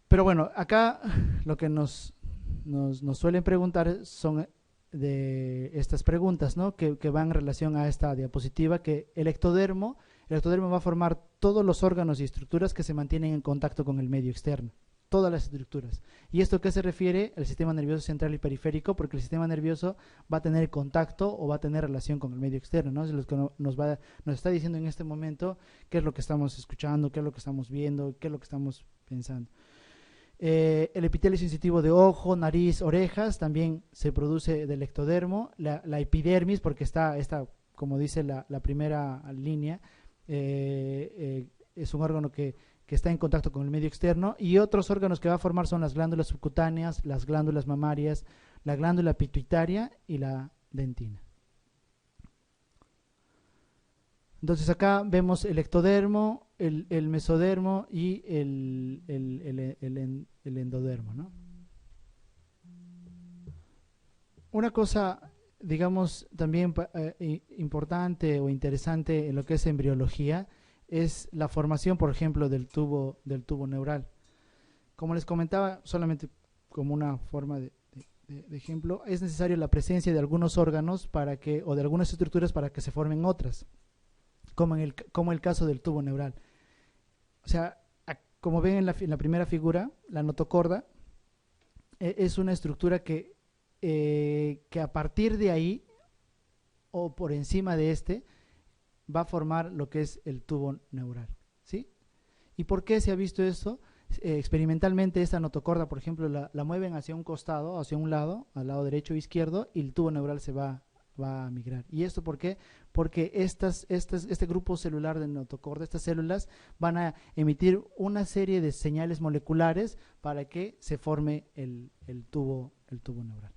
Pero bueno, acá lo que nos suelen preguntar son de estas preguntas, ¿no? Que van en relación a esta diapositiva, que el ectodermo va a formar todos los órganos y estructuras que se mantienen en contacto con el medio externo, todas las estructuras. ¿Y esto qué se refiere? Al sistema nervioso central y periférico, porque el sistema nervioso va a tener contacto o va a tener relación con el medio externo, ¿no? Es lo que nos está diciendo en este momento qué es lo que estamos escuchando, qué es lo que estamos viendo, qué es lo que estamos pensando. El epitelio sensitivo de ojo, nariz, orejas también se produce del ectodermo. La epidermis, porque está como dice la primera línea, es un órgano que está en contacto con el medio externo. Y otros órganos que va a formar son las glándulas subcutáneas, las glándulas mamarias, la glándula pituitaria y la dentina. Entonces acá vemos el ectodermo, el mesodermo y el endodermo, ¿no? Una cosa, digamos, también importante o interesante en lo que es embriología es la formación, por ejemplo, del tubo neural. Como les comentaba, solamente como una forma de ejemplo, es necesaria la presencia de algunos órganos o de algunas estructuras para que se formen otras, como el caso del tubo neural. O sea, como ven en la primera figura, la notocorda es una estructura que a partir de ahí o por encima de este va a formar lo que es el tubo neural, ¿sí? ¿Y por qué se ha visto esto? Experimentalmente esta notocorda, por ejemplo, la mueven hacia un costado, hacia un lado, al lado derecho o izquierdo, y el tubo neural se va a migrar. ¿Y esto por qué? Porque este grupo celular de notocorda, estas células, van a emitir una serie de señales moleculares para que se forme el tubo neural.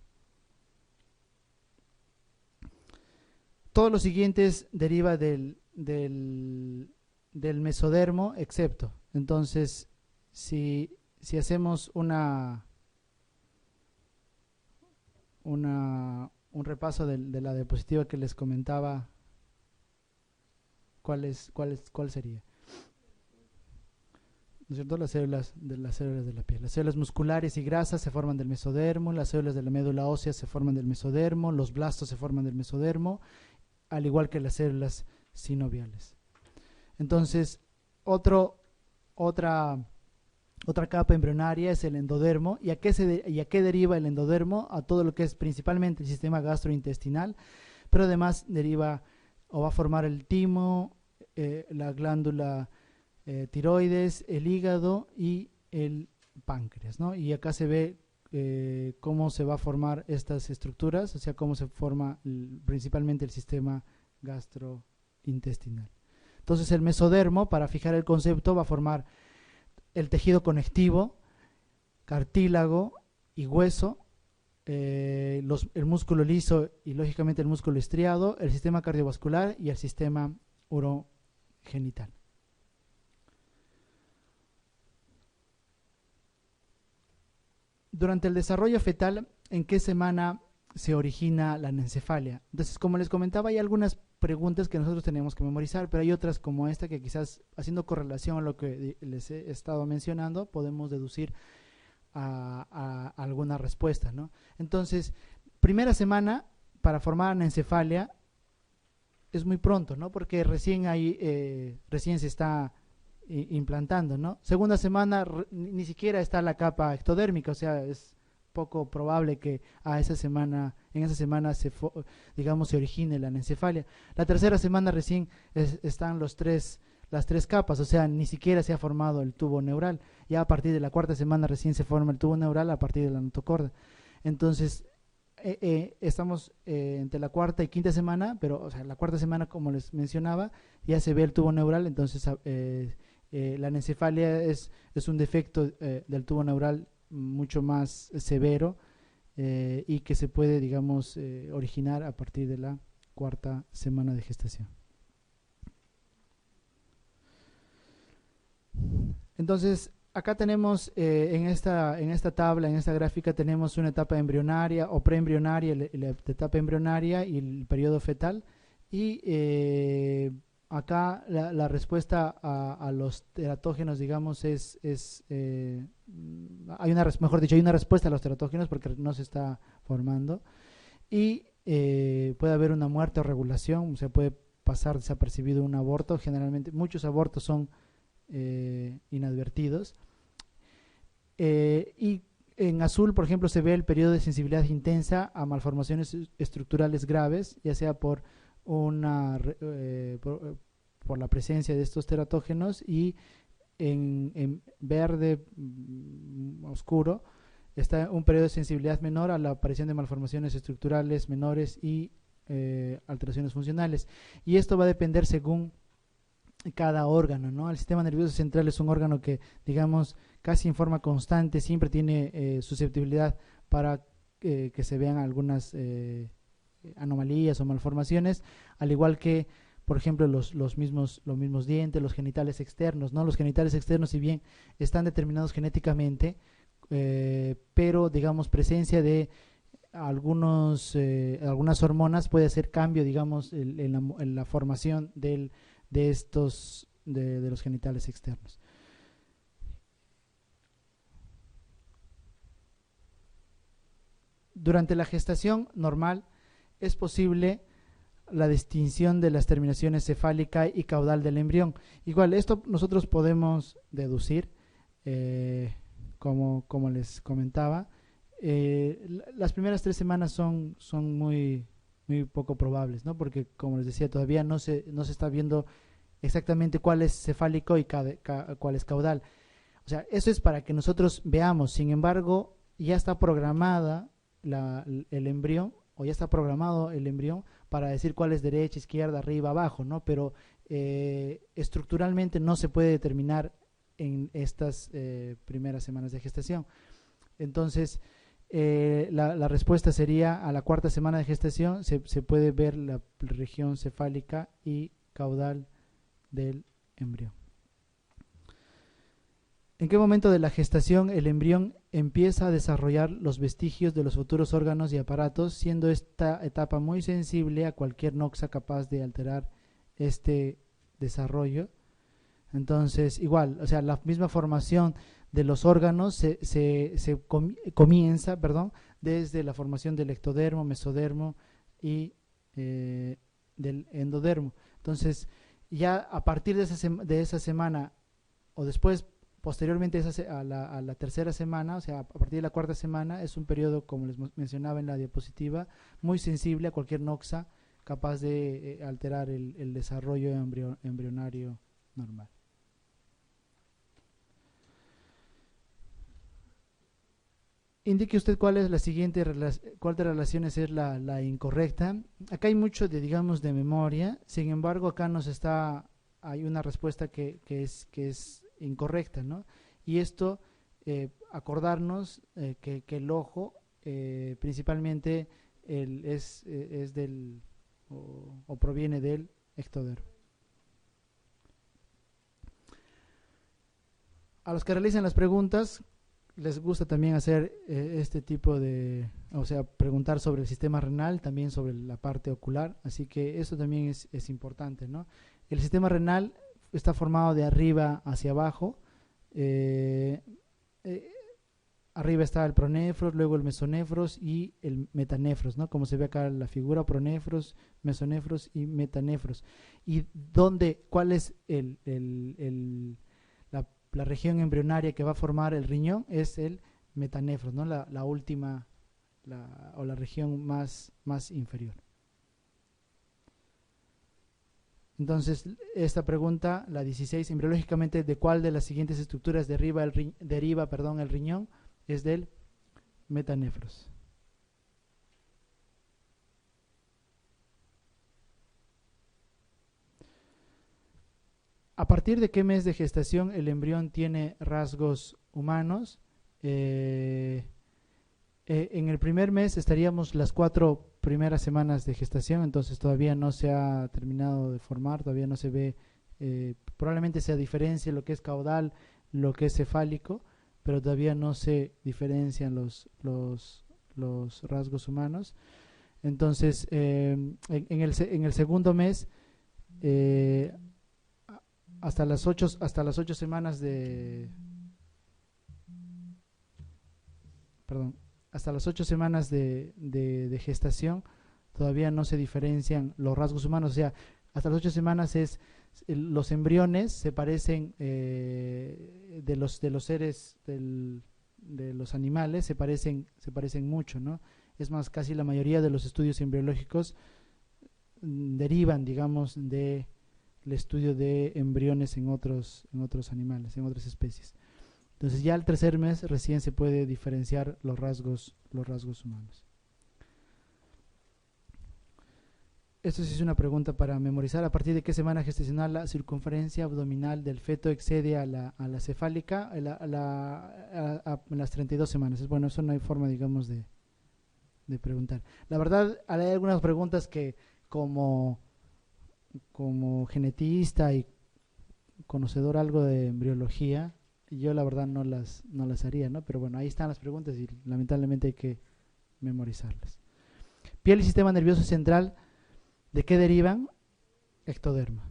Todos los siguientes deriva del mesodermo, excepto. Entonces, si hacemos un repaso de la diapositiva que les comentaba, ¿cuál sería? ¿No es cierto? Las células de la piel. Las células musculares y grasas se forman del mesodermo, las células de la médula ósea se forman del mesodermo, los blastos se forman del mesodermo, al igual que las células sinoviales. Entonces, otra capa embrionaria es el endodermo. ¿Y a qué deriva el endodermo? A todo lo que es principalmente el sistema gastrointestinal, pero además deriva o va a formar el timo, la glándula tiroides, el hígado y el páncreas, ¿no? Y acá se ve cómo se va a formar estas estructuras, o sea, cómo se forma principalmente el sistema gastrointestinal. Entonces el mesodermo, para fijar el concepto, va a formar el tejido conectivo, cartílago y hueso, el músculo liso y lógicamente el músculo estriado, el sistema cardiovascular y el sistema urogenital. Durante el desarrollo fetal, ¿en qué semana se origina la anencefalia? Entonces, como les comentaba, hay algunas preguntas que nosotros tenemos que memorizar, pero hay otras como esta que quizás haciendo correlación a lo que les he estado mencionando, podemos deducir a alguna respuesta, ¿no? Entonces, primera semana para formar anencefalia es muy pronto, ¿no? Porque recién se está implantando, ¿no? Segunda semana ni siquiera está la capa ectodérmica, o sea, es poco probable que en esa semana se origine la anencefalia. La tercera semana recién están las tres capas, o sea, ni siquiera se ha formado el tubo neural. Ya a partir de la cuarta semana recién se forma el tubo neural a partir de la notocorda. Entonces, estamos entre la cuarta y quinta semana, pero o sea, la cuarta semana, como les mencionaba, ya se ve el tubo neural. Entonces la anencefalia es un defecto del tubo neural mucho más severo y que se puede, digamos, originar a partir de la cuarta semana de gestación. Entonces, acá tenemos en esta tabla, en esta gráfica, tenemos una etapa embrionaria o preembrionaria, la etapa embrionaria y el periodo fetal. Y acá la respuesta a los teratógenos, digamos, hay mejor dicho, hay una respuesta a los teratógenos porque no se está formando y puede haber una muerte o regulación, o sea, puede pasar desapercibido un aborto. Generalmente muchos abortos son inadvertidos. Y en azul, por ejemplo, se ve el periodo de sensibilidad intensa a malformaciones estructurales graves, ya sea por por la presencia de estos teratógenos, y en verde oscuro está un periodo de sensibilidad menor a la aparición de malformaciones estructurales menores y alteraciones funcionales. Y esto va a depender según cada órgano, ¿no? El sistema nervioso central es un órgano que, digamos, casi en forma constante siempre tiene susceptibilidad para que se vean algunas anomalías o malformaciones, al igual que, por ejemplo, los mismos dientes, los genitales externos, ¿no? Los genitales externos, si bien están determinados genéticamente, pero, digamos, presencia de algunas hormonas puede hacer cambio, digamos, en la formación de los genitales externos. Durante la gestación normal es posible la distinción de las terminaciones cefálica y caudal del embrión. Igual, esto nosotros podemos deducir, como les comentaba. Las primeras 3 semanas son muy poco probables, ¿no? Porque, como les decía, todavía no se está viendo exactamente cuál es cefálico y cuál es caudal. O sea, eso es para que nosotros veamos. Sin embargo, ya está programada el embrión, o ya está programado el embrión para decir cuál es derecha, izquierda, arriba, abajo, ¿no? Pero estructuralmente no se puede determinar en estas primeras semanas de gestación. Entonces, la respuesta sería: a la 4ª semana de gestación se puede ver la región cefálica y caudal del embrión. ¿En qué momento de la gestación el embrión empieza a desarrollar los vestigios de los futuros órganos y aparatos, siendo esta etapa muy sensible a cualquier noxa capaz de alterar este desarrollo? Entonces, igual, o sea, la misma formación de los órganos comienza, desde la formación del ectodermo, mesodermo y del endodermo. Entonces, ya a partir de esa semana, o después, posteriormente a la 3ª semana, o sea, a partir de la 4ª semana, es un periodo, como les mencionaba en la diapositiva, muy sensible a cualquier noxa capaz de alterar el desarrollo embrionario normal. Indique usted cuál es cuál de relaciones es la incorrecta. Acá hay mucho de memoria. Sin embargo, acá hay una respuesta que es incorrecta, ¿no? Y esto, acordarnos que el ojo principalmente es del o proviene del ectodermo. A los que realizan las preguntas, les gusta también hacer este tipo o sea, preguntar sobre el sistema renal, también sobre la parte ocular, así que eso también es importante, ¿no? El sistema renal está formado de arriba hacia abajo. Arriba está el pronefros, luego el mesonefros y el metanefros, ¿no? Como se ve acá en la figura: pronefros, mesonefros y metanefros. ¿Y cuál es la región embrionaria que va a formar el riñón? Es el metanefros, ¿no? La última, o la región más inferior. Entonces, esta pregunta, la 16, embriológicamente, ¿de cuál de las siguientes estructuras deriva el riñón? Es del metanefros. ¿A partir de qué mes de gestación el embrión tiene rasgos humanos? En el primer mes estaríamos las 4 primeras semanas de gestación, entonces todavía no se ha terminado de formar, todavía no se ve, probablemente se diferencie lo que es caudal, lo que es cefálico, pero todavía no se diferencian los rasgos humanos. Entonces, en el segundo mes eh, hasta las 8 semanas perdón, hasta las 8 semanas de gestación todavía no se diferencian los rasgos humanos. O sea, hasta las 8 semanas los embriones se parecen de los seres de los animales, se parecen mucho, ¿no? Es más, casi la mayoría de los estudios embriológicos derivan, digamos, del estudio de embriones en otros animales, en otras especies. Entonces ya al tercer mes recién se puede diferenciar los rasgos humanos. Esto sí es una pregunta para memorizar. ¿A partir de qué semana gestacional la circunferencia abdominal del feto excede a la cefálica? A las 32 semanas. Bueno, eso no hay forma, digamos, de preguntar. La verdad, hay algunas preguntas que como genetista y conocedor algo de embriología, yo la verdad no las haría, ¿no? Pero bueno, ahí están las preguntas y lamentablemente hay que memorizarlas. Piel y sistema nervioso central, ¿de qué derivan? Ectoderma.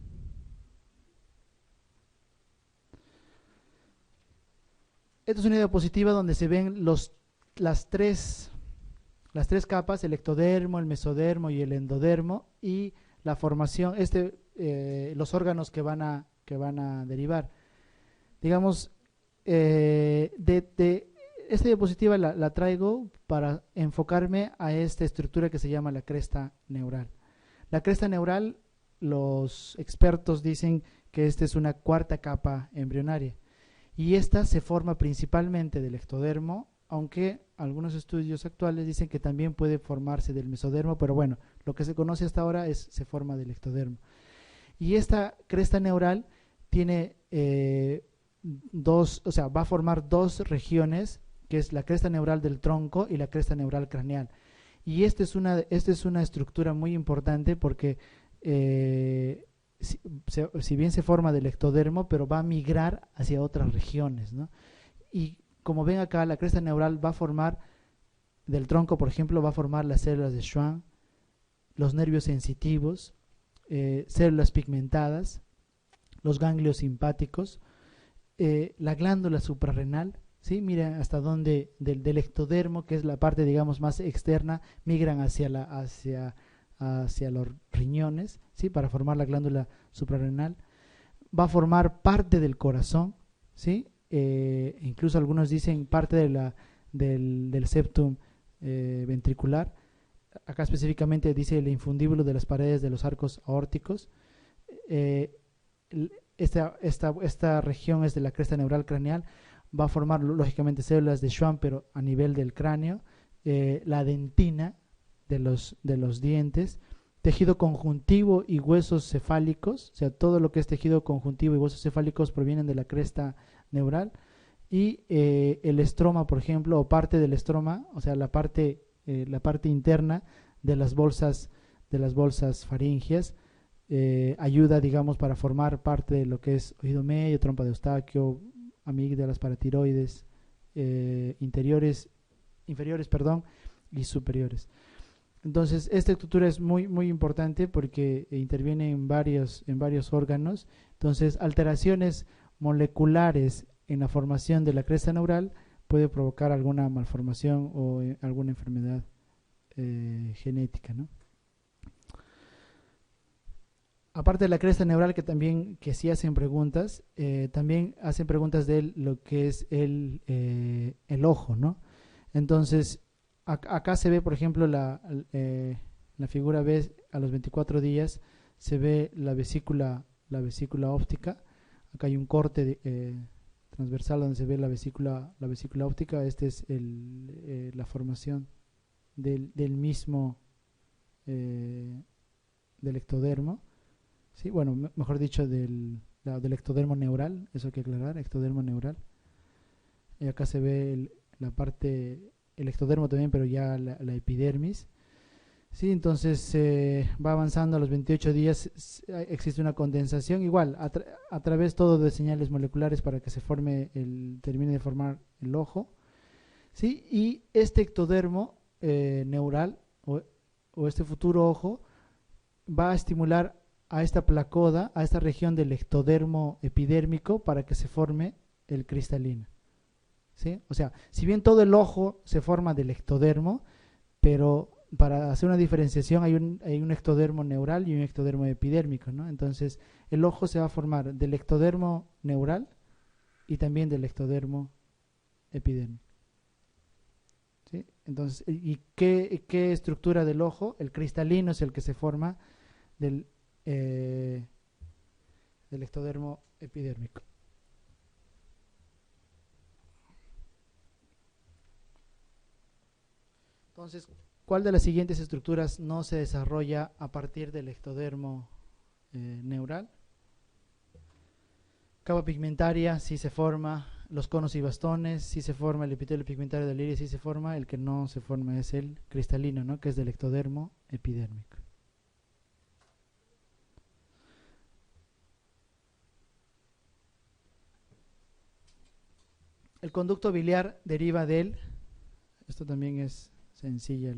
Esta es una diapositiva donde se ven las tres capas, el ectodermo, el mesodermo y el endodermo, y la formación, los órganos que van a derivar. Digamos, esta diapositiva la traigo para enfocarme a esta estructura que se llama la cresta neural. La cresta neural, los expertos dicen que esta es una cuarta capa embrionaria, y esta se forma principalmente del ectodermo, aunque algunos estudios actuales dicen que también puede formarse del mesodermo, pero bueno, lo que se conoce hasta ahora se forma del ectodermo. Y esta cresta neural tiene va a formar dos regiones, que es la cresta neural del tronco y la cresta neural craneal. Y esta es una estructura muy importante porque si bien se forma del ectodermo, pero va a migrar hacia otras regiones, ¿no? Y como ven acá, la cresta neural va a formar, del tronco por ejemplo, va a formar las células de Schwann, los nervios sensitivos, células pigmentadas, los ganglios simpáticos, la glándula suprarrenal, ¿sí? Miren hasta dónde del ectodermo, que es la parte, digamos, más externa, migran hacia los riñones, ¿sí? Para formar la glándula suprarrenal. Va a formar parte del corazón, ¿sí? Incluso algunos dicen parte del septum ventricular. Acá específicamente dice el infundíbulo de las paredes de los arcos aórticos. Esta región es de la cresta neural craneal. Va a formar lógicamente células de Schwann, pero a nivel del cráneo. La dentina de los dientes, tejido conjuntivo y huesos cefálicos, o sea, todo lo que es tejido conjuntivo y huesos cefálicos provienen de la cresta neural. Y el estroma, por ejemplo, o parte del estroma, o sea, la parte interna de las bolsas faríngeas, ayuda, digamos, para formar parte de lo que es oído medio, trompa de Eustaquio, amígdalas, paratiroides, inferiores, y superiores. Entonces, esta estructura es muy, muy importante porque interviene en varios órganos. Entonces, alteraciones moleculares en la formación de la cresta neural puede provocar alguna malformación o alguna enfermedad genética, ¿no? Aparte de la cresta neural, que sí hacen preguntas, también hacen preguntas de lo que es el ojo, ¿no? Entonces, acá se ve, por ejemplo, la figura B, a los 24 días se ve la vesícula óptica. Acá hay un corte transversal donde se ve la vesícula óptica. Este es la formación del mismo del ectodermo. Sí, bueno, mejor dicho, del ectodermo neural, eso hay que aclarar, ectodermo neural. Y acá se ve la parte, el ectodermo también, pero ya la epidermis. Sí, entonces va avanzando a los 28 días, existe una condensación, igual, a través todo de señales moleculares para que se termine de formar el ojo. Sí, y este ectodermo neural o este futuro ojo va a estimular a esta placoda, a esta región del ectodermo epidérmico para que se forme el cristalino. ¿Sí? O sea, si bien todo el ojo se forma del ectodermo, pero para hacer una diferenciación hay un ectodermo neural y un ectodermo epidérmico, ¿no? Entonces, el ojo se va a formar del ectodermo neural y también del ectodermo epidérmico. ¿Sí? Entonces, ¿y qué estructura del ojo? El cristalino es el que se forma del ectodermo epidérmico. Entonces, ¿cuál de las siguientes estructuras no se desarrolla a partir del ectodermo neural? Capa pigmentaria sí se forma, los conos y bastones sí se forma, el epitelio pigmentario del iris sí se forma, el que no se forma es el cristalino, ¿no? Que es del ectodermo epidérmico. El conducto biliar deriva del, esto también es sencilla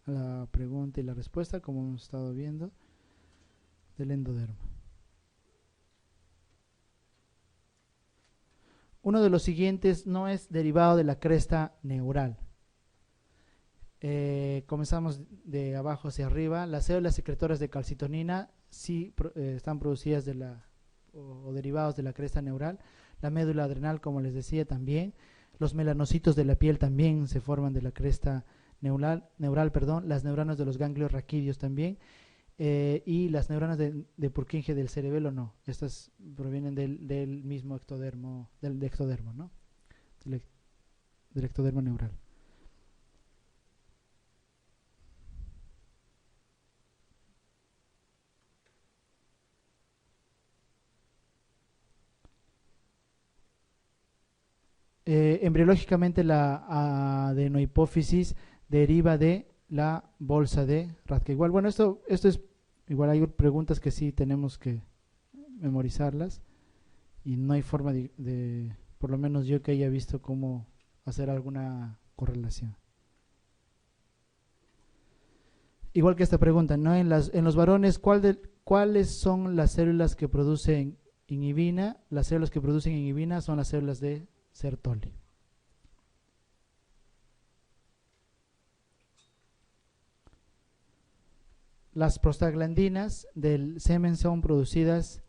la pregunta y la respuesta, como hemos estado viendo, del endodermo. Uno de los siguientes no es derivado de la cresta neural. Comenzamos de abajo hacia arriba. Las células secretoras de calcitonina sí están producidas o derivados de la cresta neural. La médula adrenal, como les decía, también. Los melanocitos de la piel también se forman de la cresta neural, las neuronas de los ganglios raquídeos también. Y las neuronas de Purkinje del cerebelo no, estas provienen del mismo ectodermo, del ectodermo, ¿no? Del ectodermo neural. Embriológicamente la adenohipófisis deriva de la bolsa de Rathke. Igual, bueno, esto es, igual hay preguntas que sí tenemos que memorizarlas y no hay forma por lo menos yo que haya visto cómo hacer alguna correlación. Igual que esta pregunta, ¿no? En los varones, ¿cuáles son las células que producen inhibina? Las células que producen inhibina son las células de Sertoli. Las prostaglandinas del semen son producidas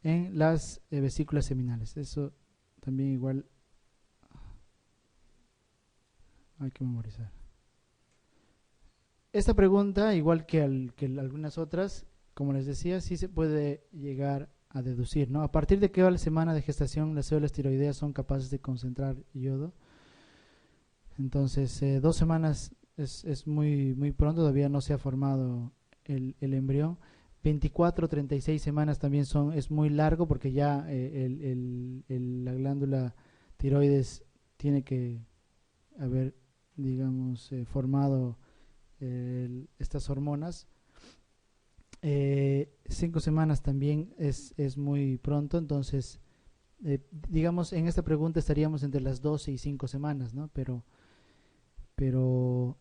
en las vesículas seminales. Eso también igual hay que memorizar. Esta pregunta, igual que algunas otras, como les decía, sí se puede llegar a deducir, ¿no? A partir de qué semana de gestación las células tiroideas son capaces de concentrar yodo. Entonces, 2 semanas es muy pronto, todavía no se ha formado el embrión. 24, 36 semanas también es muy largo porque ya la glándula tiroides tiene que haber, digamos, formado estas hormonas. 5 semanas también es muy pronto, entonces digamos en esta pregunta estaríamos entre las 12 y 5 semanas, ¿no? Pero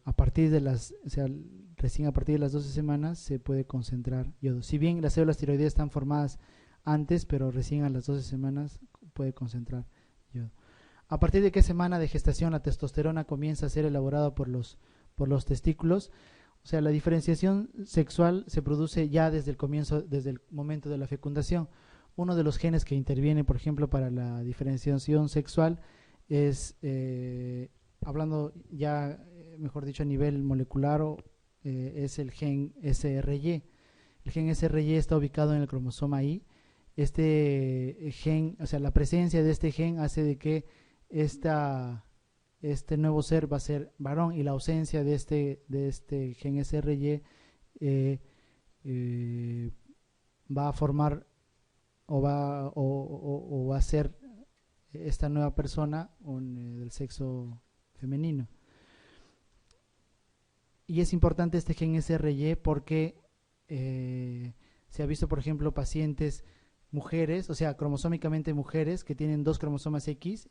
a partir de recién a partir de las 12 semanas se puede concentrar yodo. Si bien las células tiroideas están formadas antes, pero recién a las 12 semanas puede concentrar yodo. ¿A partir de qué semana de gestación la testosterona comienza a ser elaborada por los testículos? O sea, la diferenciación sexual se produce ya desde el comienzo, desde el momento de la fecundación. Uno de los genes que interviene, por ejemplo, para la diferenciación sexual es, hablando ya, mejor dicho, a nivel molecular, es el gen SRY. El gen SRY está ubicado en el cromosoma Y. Este gen, o sea, la presencia de este gen hace de que este nuevo ser va a ser varón, y la ausencia de este gen SRY va a formar o va a ser esta nueva persona del sexo femenino. Y es importante este gen SRY porque se ha visto, por ejemplo, pacientes mujeres, o sea, cromosómicamente mujeres que tienen 2 cromosomas XX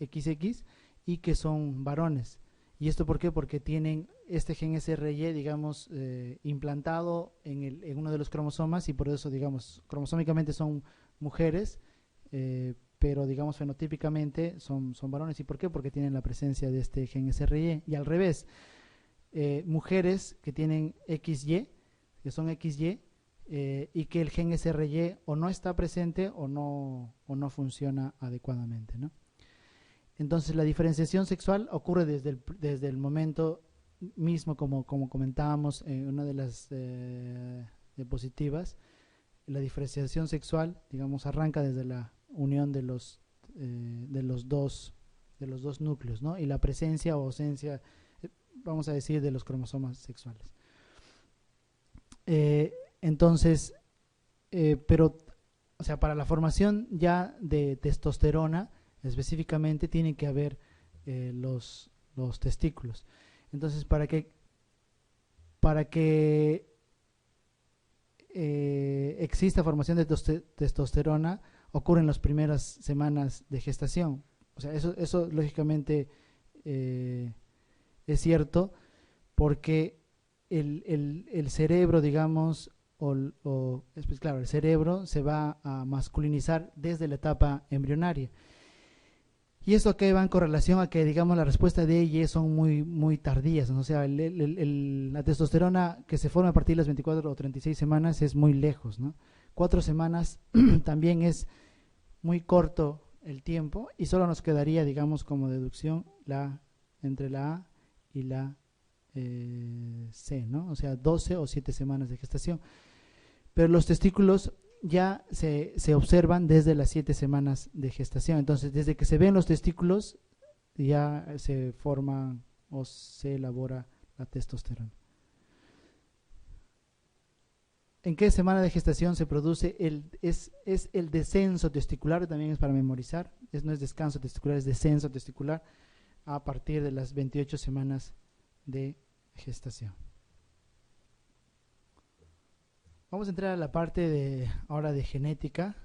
y que son varones. ¿Y esto por qué? Porque tienen este gen SRY, digamos, implantado en uno de los cromosomas y por eso, digamos, cromosómicamente son mujeres, pero, digamos, fenotípicamente son varones. ¿Y por qué? Porque tienen la presencia de este gen SRY. Y al revés, mujeres que tienen XY, que son XY, y que el gen SRY o no está presente o no funciona adecuadamente, ¿no? Entonces la diferenciación sexual ocurre desde el momento mismo, como comentábamos en una de las diapositivas. La diferenciación sexual, digamos, arranca desde la unión de los dos núcleos, ¿no? Y la presencia o ausencia, vamos a decir, de los cromosomas sexuales. Entonces, pero, o sea, para la formación ya de testosterona, específicamente tiene que haber los testículos. Entonces, para que exista formación de testosterona, ocurre en las primeras semanas de gestación. O sea, eso lógicamente es cierto, porque el cerebro, digamos, pues claro, el cerebro se va a masculinizar desde la etapa embrionaria. Y eso que va en correlación a que, digamos, la respuesta de ella son muy tardías, ¿no? O sea, la testosterona que se forma a partir de las 24 o 36 semanas es muy lejos, ¿no? 4 semanas también es muy corto el tiempo y solo nos quedaría, digamos, como deducción entre la A y la C, ¿no? O sea, 12 o 7 semanas de gestación. Pero los testículos ya se observan desde las 7 semanas de gestación. Entonces, desde que se ven los testículos, ya se forma o se elabora la testosterona. ¿En qué semana de gestación se produce? Es el descenso testicular, también es para memorizar. No es descanso testicular, es descenso testicular a partir de las 28 semanas de gestación. Vamos a entrar a la parte ahora de genética.